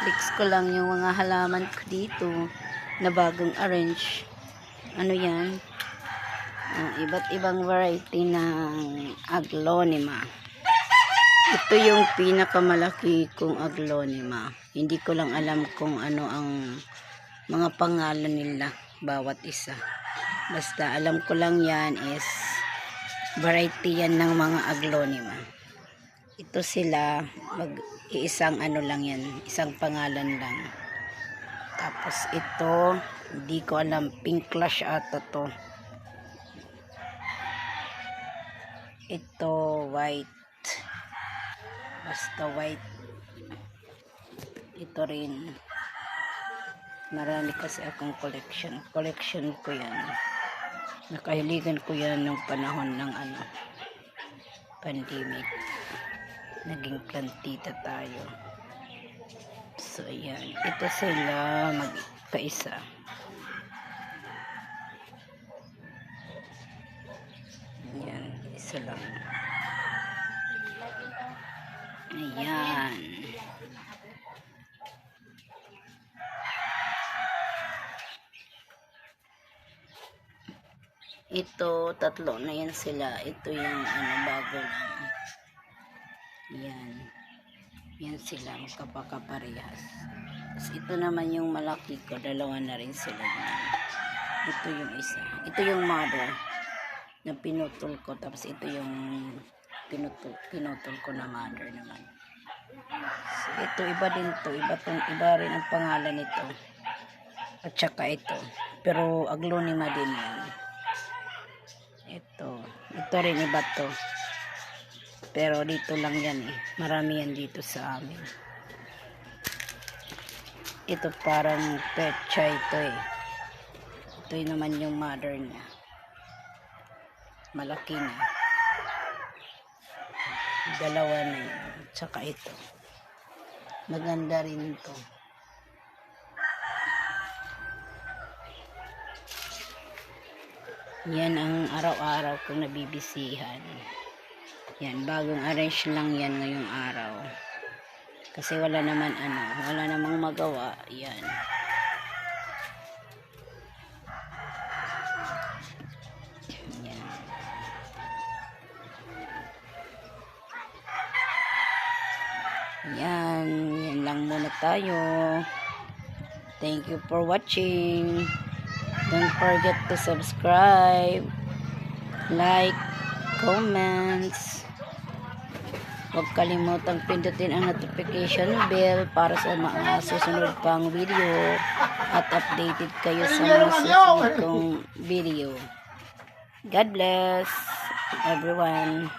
Flex ko lang yung mga halaman ko dito na bagong arrange. Ano yan? Iba't ibang variety ng aglonema. Ito yung pinakamalaki kong aglonema. Hindi ko lang alam kung ano ang mga pangalan nila bawat isa. Basta alam ko lang yan is variety yan ng mga aglonema. Ito sila, iisang ano lang yan, isang pangalan lang. Tapos ito, hindi ko alam, pink clash ata to. Ito, white. Basta white. Ito rin. Marami kasi akong collection. Collection ko yan. Nakahiligan ko yan nung panahon ng pandemic. Naging plantita tayo. So, ayan. Ito sila magkaisa. Ayan. Isa lang. Ayan. Ito, tatlo na yan sila. Ito yung bago lang. Yan. Yan sila, magkapakaparehas. Tapos ito naman yung malaki ko, dalawa na rin sila. Ito yung isa. Ito yung mother na pinutol ko. Tapos ito yung pinutol ko na mother naman. So, ito, iba din to. Iba rin ang pangalan nito. At saka ito. Pero aglonema din yan. Ito rin iba to. Pero dito lang yan eh. Marami yan dito sa amin. Ito parang petchay ito eh. Ito naman yung mother niya. Malaki na. Dalawa na yun. Tsaka ito. Maganda rin ito. Yan ang araw-araw kong nabibisihan. Yan, bagong arrange lang yan ngayong araw. Kasi wala namang magawa. Yan. Yan. Yan. Yan lang muna tayo. Thank you for watching. Don't forget to subscribe, like, comments. Huwag kalimutang pindutin ang notification bell para sa mga susunod pang video at updated kayo sa mga susunod kong video. God bless everyone.